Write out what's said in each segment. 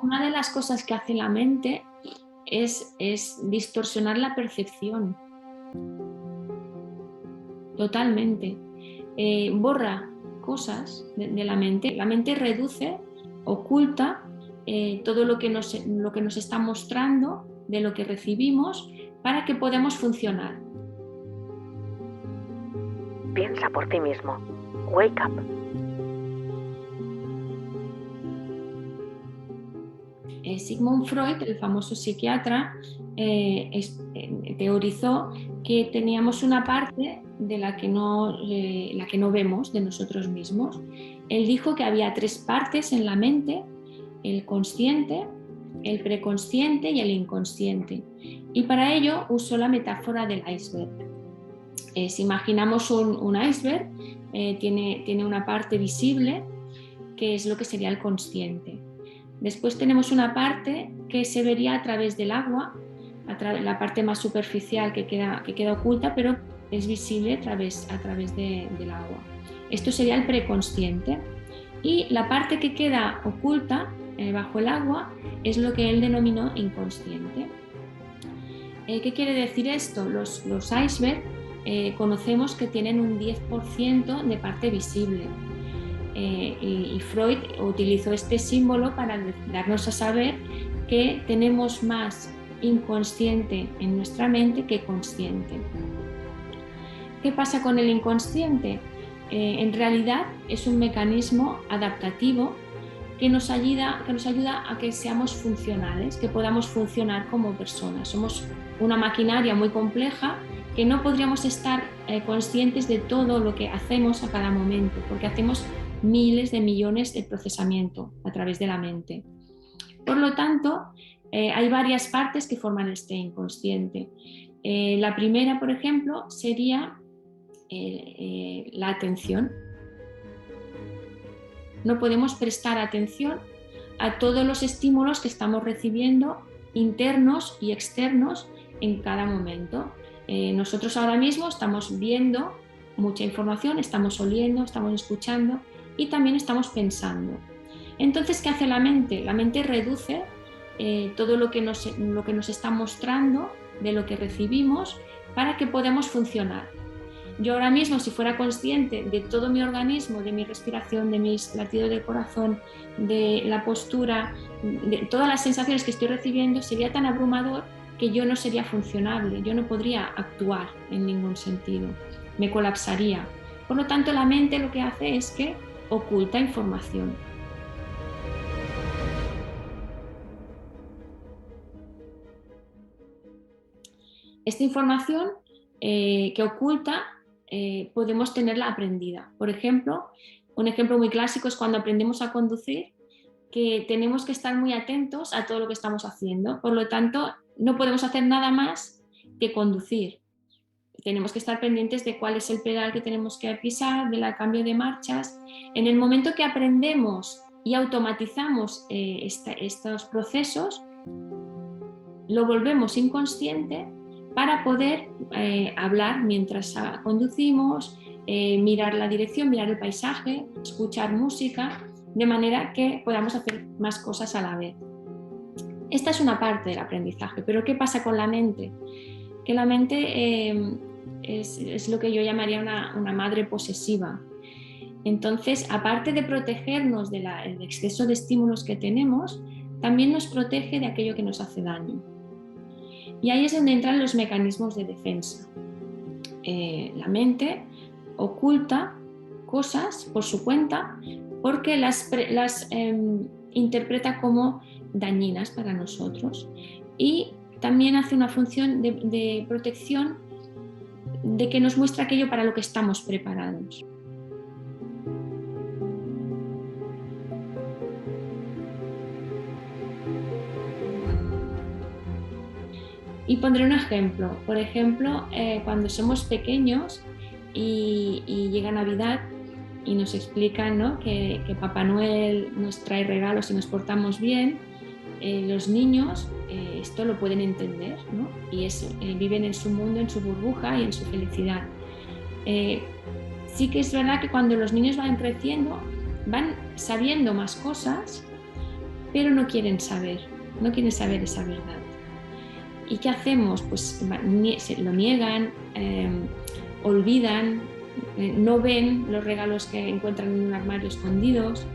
una de las cosas que hace la mente es distorsionar la percepción. Totalmente. Borra cosas de la mente. La mente reduce, oculta todo lo que nos está mostrando de lo que recibimos para que podamos funcionar. Piensa por ti mismo. Wake up. Sigmund Freud, el famoso psiquiatra, teorizó que teníamos una parte de la que no vemos de nosotros mismos. Él dijo que había 3 partes en la mente: el consciente, el preconsciente y el inconsciente. Y para ello usó la metáfora del iceberg. Si imaginamos un iceberg, tiene una parte visible, que es lo que sería el consciente. Después tenemos una parte que se vería a través del agua, la parte más superficial que queda oculta, pero es visible a través del agua. Esto sería el preconsciente. Y la parte que queda oculta bajo el agua es lo que él denominó inconsciente. ¿Qué quiere decir esto? Los icebergs conocemos que tienen un 10% de parte visible. Y Freud utilizó este símbolo para darnos a saber que tenemos más inconsciente en nuestra mente que consciente. ¿Qué pasa con el inconsciente? En realidad es un mecanismo adaptativo que nos ayuda a que seamos funcionales, que podamos funcionar como personas. Somos una maquinaria muy compleja que no podríamos estar conscientes de todo lo que hacemos a cada momento, porque hacemos miles de millones de procesamiento a través de la mente. Por lo tanto, hay varias partes que forman este inconsciente. La primera, por ejemplo, sería la atención. No podemos prestar atención a todos los estímulos que estamos recibiendo, internos y externos, en cada momento. Nosotros ahora mismo estamos viendo mucha información, estamos oliendo, estamos escuchando y también estamos pensando. Entonces, ¿qué hace la mente? La mente reduce todo lo que nos está mostrando de lo que recibimos para que podamos funcionar. Yo ahora mismo, si fuera consciente de todo mi organismo, de mi respiración, de mis latidos del corazón, de la postura, de todas las sensaciones que estoy recibiendo, sería tan abrumador que yo no sería funcionable, yo no podría actuar en ningún sentido, me colapsaría. Por lo tanto, la mente lo que hace es que oculta información. Esta información que oculta podemos tenerla aprendida. Por ejemplo, un ejemplo muy clásico es cuando aprendemos a conducir, que tenemos que estar muy atentos a todo lo que estamos haciendo. Por lo tanto, no podemos hacer nada más que conducir. Tenemos que estar pendientes de cuál es el pedal que tenemos que pisar, del cambio de marchas. En el momento que aprendemos y automatizamos estos procesos, lo volvemos inconsciente para poder hablar mientras conducimos, mirar la dirección, mirar el paisaje, escuchar música, de manera que podamos hacer más cosas a la vez. Esta es una parte del aprendizaje, pero ¿qué pasa con la mente? Que la mente es lo que yo llamaría una madre posesiva. Entonces, aparte de protegernos del exceso de estímulos que tenemos, también nos protege de aquello que nos hace daño. Y ahí es donde entran los mecanismos de defensa. La mente oculta cosas por su cuenta porque las interpreta como dañinas para nosotros, y también hace una función de protección, de que nos muestra aquello para lo que estamos preparados. Y pondré un ejemplo. Por ejemplo, cuando somos pequeños y llega Navidad y nos explican, ¿no?, que Papá Noel nos trae regalos y nos portamos bien, los niños esto lo pueden entender, ¿no? Y viven en su mundo, en su burbuja y en su felicidad. Sí que es verdad que cuando los niños van creciendo, van sabiendo más cosas, pero no quieren saber esa verdad. ¿Y qué hacemos? Pues se lo niegan, olvidan, no ven los regalos que encuentran en un armario escondidos,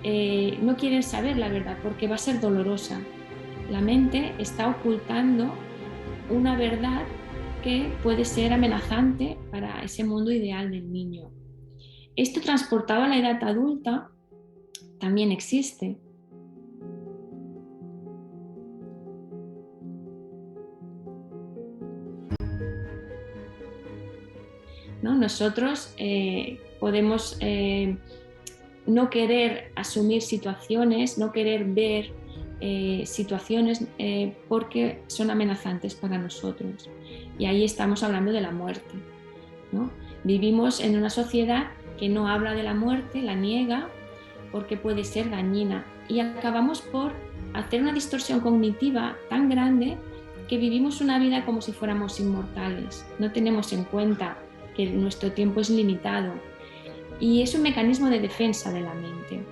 no quieren saber la verdad porque va a ser dolorosa. La mente está ocultando una verdad que puede ser amenazante para ese mundo ideal del niño. Esto transportado a la edad adulta también existe. ¿No? Nosotros podemos no querer asumir situaciones, no querer ver situaciones porque son amenazantes para nosotros. Y ahí estamos hablando de la muerte, ¿no? Vivimos en una sociedad que no habla de la muerte, la niega porque puede ser dañina. Y acabamos por hacer una distorsión cognitiva tan grande que vivimos una vida como si fuéramos inmortales. No tenemos en cuenta que nuestro tiempo es limitado. Y es un mecanismo de defensa de la mente.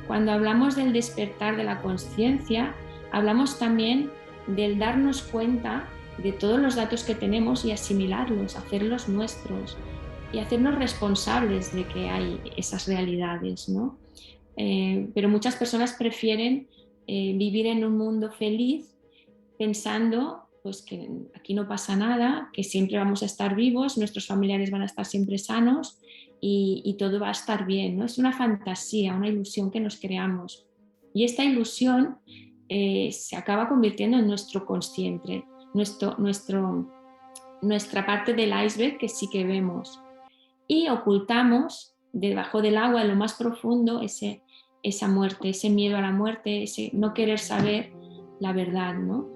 Cuando hablamos del despertar de la conciencia, hablamos también del darnos cuenta de todos los datos que tenemos y asimilarlos, hacerlos nuestros y hacernos responsables de que hay esas realidades, ¿no? Pero muchas personas prefieren vivir en un mundo feliz pensando pues, que aquí no pasa nada, que siempre vamos a estar vivos, nuestros familiares van a estar siempre sanos y todo va a estar bien, ¿no? Es una fantasía, una ilusión que nos creamos. Y esta ilusión se acaba convirtiendo en nuestro consciente, nuestra parte del iceberg que sí que vemos. Y ocultamos debajo del agua, en lo más profundo, esa muerte, ese miedo a la muerte, ese no querer saber la verdad, ¿no?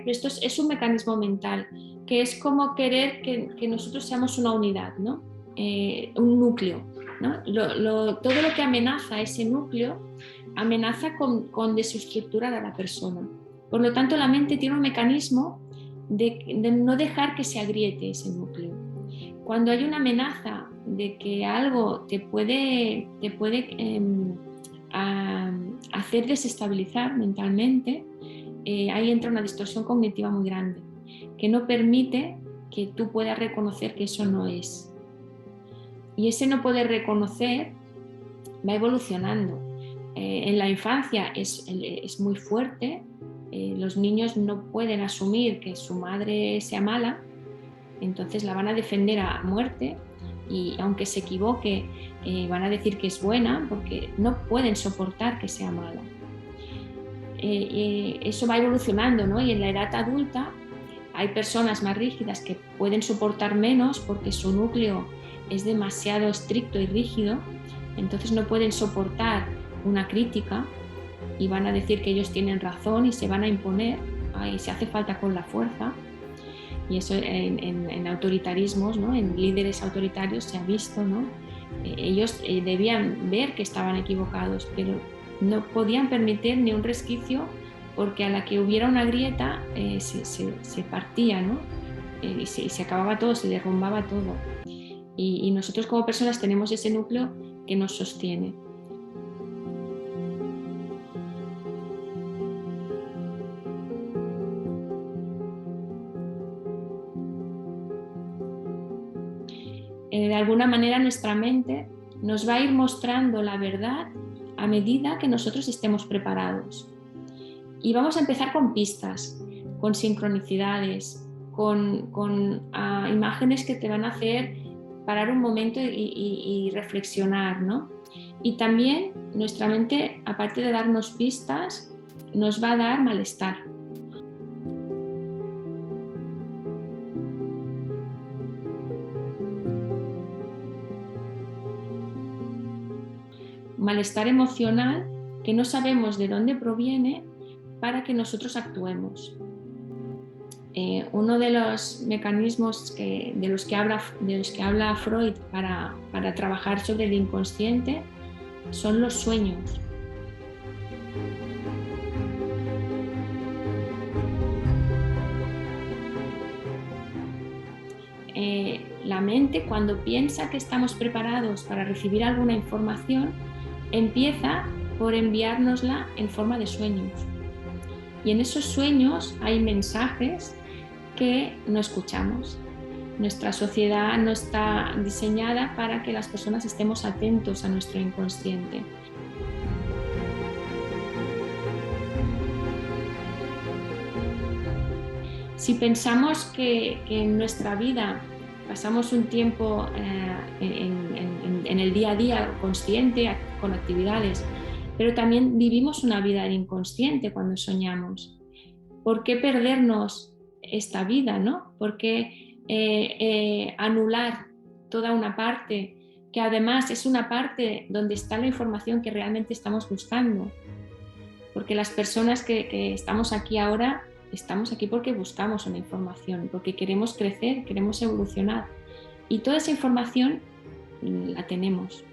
Esto es un mecanismo mental, que es como querer que nosotros seamos una unidad, ¿no? Un núcleo, ¿no? Todo lo que amenaza ese núcleo amenaza con desestructurar a la persona. Por lo tanto, la mente tiene un mecanismo de no dejar que se agriete ese núcleo. Cuando hay una amenaza de que algo te puede hacer desestabilizar mentalmente, ahí entra una distorsión cognitiva muy grande, que no permite que tú puedas reconocer que eso no es. Y ese no poder reconocer va evolucionando. En la infancia es muy fuerte, los niños no pueden asumir que su madre sea mala, entonces la van a defender a muerte y aunque se equivoque van a decir que es buena porque no pueden soportar que sea mala. Eso va evolucionando, ¿no? Y en la edad adulta hay personas más rígidas que pueden soportar menos porque su núcleo es demasiado estricto y rígido, entonces no pueden soportar una crítica y van a decir que ellos tienen razón y se van a imponer, y se hace falta con la fuerza. Y eso en autoritarismos, ¿no? En líderes autoritarios se ha visto, ¿no? Ellos debían ver que estaban equivocados, pero no podían permitir ni un resquicio porque a la que hubiera una grieta se partía, ¿no? Y se acababa todo, se derrumbaba todo. Y nosotros como personas tenemos ese núcleo que nos sostiene. De alguna manera nuestra mente nos va a ir mostrando la verdad a medida que nosotros estemos preparados. Y vamos a empezar con pistas, con sincronicidades, con imágenes que te van a hacer parar un momento y reflexionar, ¿no? Y también nuestra mente, aparte de darnos pistas, nos va a dar malestar. Malestar emocional que no sabemos de dónde proviene para que nosotros actuemos. Uno de los mecanismos de los que habla Freud para trabajar sobre el inconsciente son los sueños. la mente, cuando piensa que estamos preparados para recibir alguna información, empieza por enviárnosla en forma de sueños. Y en esos sueños hay mensajes que no escuchamos. Nuestra sociedad no está diseñada para que las personas estemos atentos a nuestro inconsciente. Si pensamos que en nuestra vida pasamos un tiempo en el día a día consciente, con actividades, pero también vivimos una vida inconsciente cuando soñamos, ¿por qué perdernos esta vida, ¿no? ¿Por qué anular toda una parte que además es una parte donde está la información que realmente estamos buscando? Porque las personas que estamos aquí ahora, estamos aquí porque buscamos una información, porque queremos crecer, queremos evolucionar. Y toda esa información la tenemos,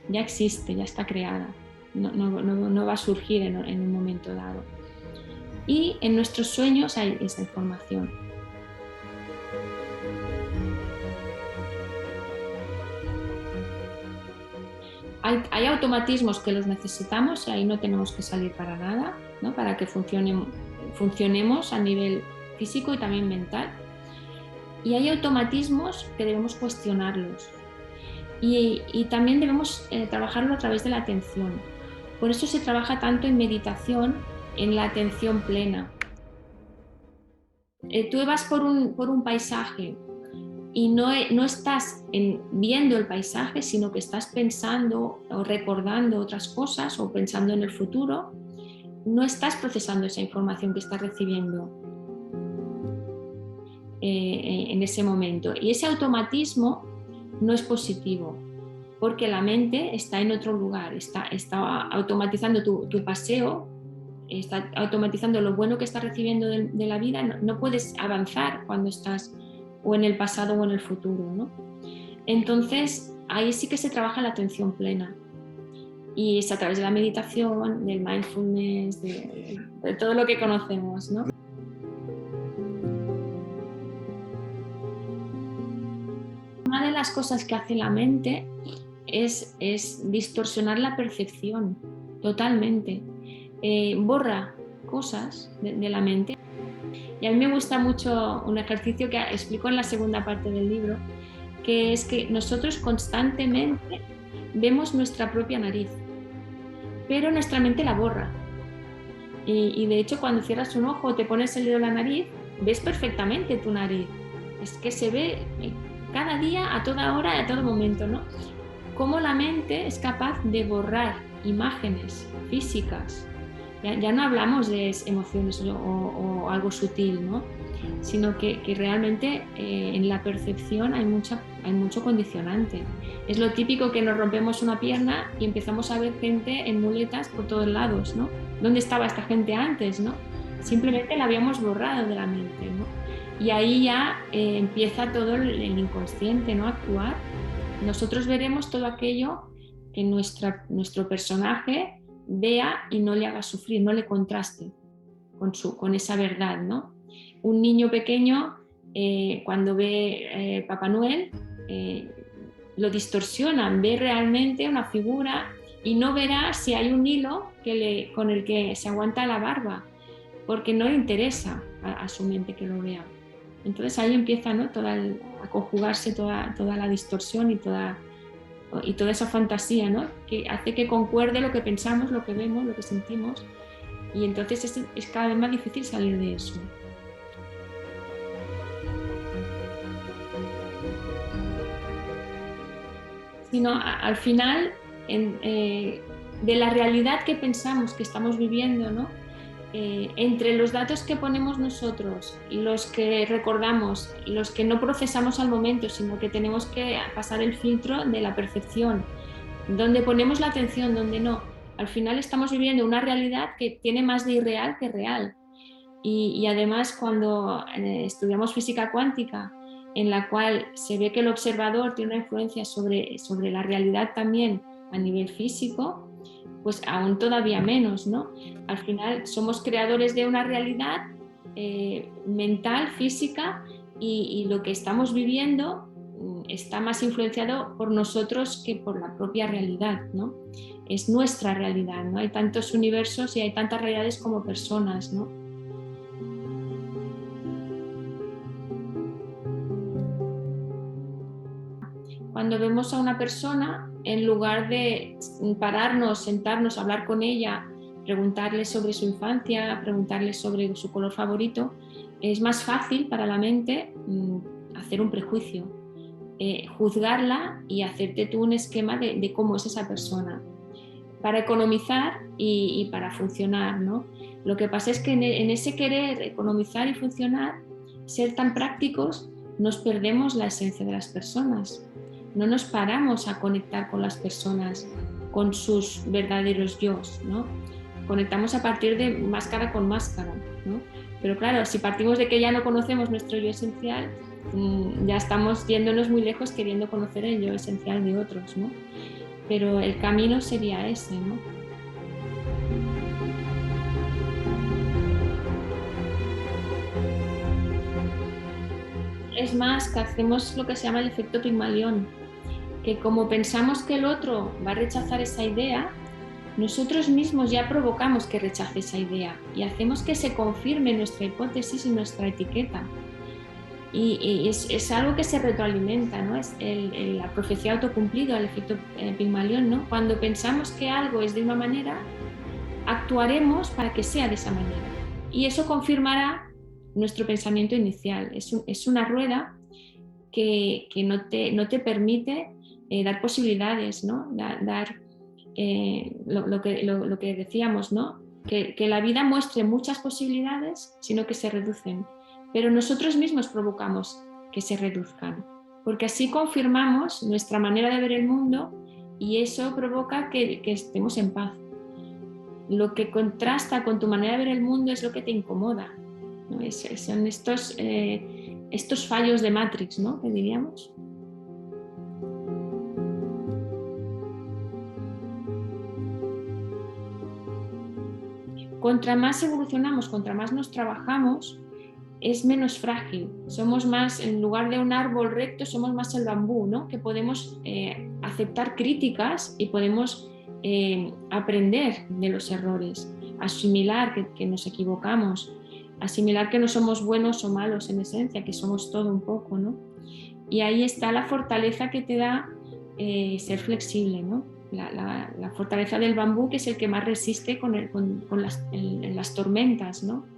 ya existe, ya está creada, no va a surgir en un momento dado. Y en nuestros sueños hay esa información. Hay automatismos que los necesitamos y ahí no tenemos que salir para nada, ¿no? Para que funcionemos a nivel físico y también mental. Y hay automatismos que debemos cuestionarlos. Y también debemos trabajarlo a través de la atención. Por eso se trabaja tanto en meditación, en la atención plena. Tú vas por un paisaje y no estás viendo el paisaje, sino que estás pensando o recordando otras cosas o pensando en el futuro, no estás procesando esa información que estás recibiendo en ese momento. Y ese automatismo no es positivo, porque la mente está en otro lugar, está automatizando tu paseo, está automatizando lo bueno que estás recibiendo de la vida. No puedes avanzar cuando estás o en el pasado o en el futuro, ¿no? Entonces, ahí sí que se trabaja la atención plena. Y es a través de la meditación, del mindfulness, de todo lo que conocemos, ¿no? Una de las cosas que hace la mente es distorsionar la percepción totalmente. Borra cosas de la mente. Y a mí me gusta mucho un ejercicio que explico en la segunda parte del libro, que es que nosotros constantemente vemos nuestra propia nariz, pero nuestra mente la borra. Y de hecho, cuando cierras un ojo o te pones el dedo en la nariz, ves perfectamente tu nariz. Es que se ve cada día, a toda hora, a todo momento, ¿no? Cómo la mente es capaz de borrar imágenes físicas. Ya no hablamos de emociones o algo sutil, ¿no? Sino que realmente en la percepción hay mucho condicionante. Es lo típico que nos rompemos una pierna y empezamos a ver gente en muletas por todos lados, ¿no? ¿Dónde estaba esta gente antes, no? Simplemente la habíamos borrado de la mente, ¿no? Y ahí ya empieza todo el inconsciente, ¿no? A actuar. Nosotros veremos todo aquello que nuestro personaje vea y no le haga sufrir, no le contraste con esa verdad, ¿no? Un niño pequeño cuando ve Papá Noel lo distorsiona, ve realmente una figura y no verá si hay un hilo con el que se aguanta la barba, porque no le interesa a su mente que lo vea. Entonces ahí empieza, ¿no? A conjugarse toda la distorsión y toda esa fantasía, ¿no? Que hace que concuerde lo que pensamos, lo que vemos, lo que sentimos, y entonces es cada vez más difícil salir de eso. Sino al final de la realidad que pensamos que estamos viviendo, ¿no? Entre los datos que ponemos nosotros, los que recordamos, los que no procesamos al momento, sino que tenemos que pasar el filtro de la percepción, donde ponemos la atención, donde no, al final estamos viviendo una realidad que tiene más de irreal que real. Y además, cuando estudiamos física cuántica, en la cual se ve que el observador tiene una influencia sobre la realidad también a nivel físico, pues aún todavía menos, ¿no? Al final somos creadores de una realidad mental, física, y lo que estamos viviendo está más influenciado por nosotros que por la propia realidad, ¿no? Es nuestra realidad, ¿no? Hay tantos universos y hay tantas realidades como personas, ¿no? Cuando vemos a una persona, en lugar de pararnos, sentarnos, hablar con ella, preguntarle sobre su infancia, preguntarle sobre su color favorito, es más fácil para la mente hacer un prejuicio, juzgarla y hacerte tú un esquema de cómo es esa persona, para economizar y para funcionar, ¿no? Lo que pasa es que en ese querer economizar y funcionar, ser tan prácticos, nos perdemos la esencia de las personas. No nos paramos a conectar con las personas, con sus verdaderos yos, ¿no? Conectamos a partir de máscara con máscara, ¿no? Pero claro, si partimos de que ya no conocemos nuestro yo esencial, ya estamos yéndonos muy lejos queriendo conocer el yo esencial de otros, ¿no? Pero el camino sería ese, ¿no? Es más, que hacemos lo que se llama el efecto Pigmalión, que como pensamos que el otro va a rechazar esa idea, nosotros mismos ya provocamos que rechace esa idea y hacemos que se confirme nuestra hipótesis y nuestra etiqueta. Y es algo que se retroalimenta, ¿no? Es la profecía autocumplida, el efecto Pigmalión, ¿no? Cuando pensamos que algo es de una manera, actuaremos para que sea de esa manera. Y eso confirmará nuestro pensamiento inicial. Es una rueda que no te permite dar posibilidades, ¿no? Dar lo que decíamos, ¿no? Que la vida muestre muchas posibilidades, sino que se reducen. Pero nosotros mismos provocamos que se reduzcan, porque así confirmamos nuestra manera de ver el mundo y eso provoca que estemos en paz. Lo que contrasta con tu manera de ver el mundo es lo que te incomoda, ¿no? Son estos fallos de Matrix, ¿no? Que diríamos. Contra más evolucionamos, contra más nos trabajamos, es menos frágil. Somos más, en lugar de un árbol recto, somos más el bambú, ¿no? Que podemos aceptar críticas y podemos aprender de los errores, asimilar que nos equivocamos, asimilar que no somos buenos o malos en esencia, que somos todo un poco, ¿no? Y ahí está la fortaleza que te da ser flexible, ¿no? La fortaleza del bambú, que es el que más resiste en las tormentas, ¿no?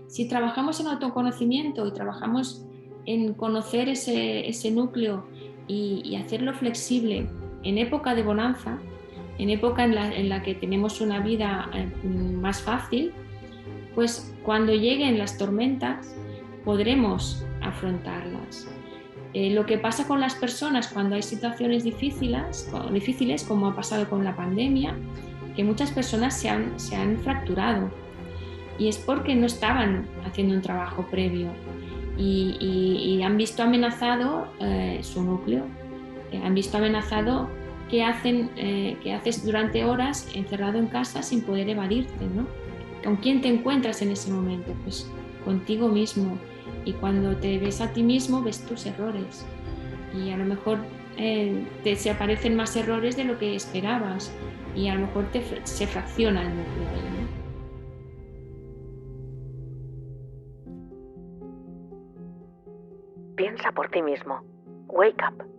Si trabajamos en autoconocimiento y trabajamos en conocer ese núcleo y hacerlo flexible en época de bonanza, en época en la que tenemos una vida más fácil, pues cuando lleguen las tormentas podremos afrontarlas. Lo que pasa con las personas cuando hay situaciones difíciles, como ha pasado con la pandemia, que muchas personas se han fracturado. Y es porque no estaban haciendo un trabajo previo y han visto amenazado su núcleo, han visto amenazado qué haces durante horas encerrado en casa sin poder evadirte, ¿no? ¿Con quién te encuentras en ese momento? Pues contigo mismo. Y cuando te ves a ti mismo, ves tus errores. Y a lo mejor se aparecen más errores de lo que esperabas y a lo mejor se fracciona el núcleo ahí, ¿no? Piensa por ti mismo. Wake up.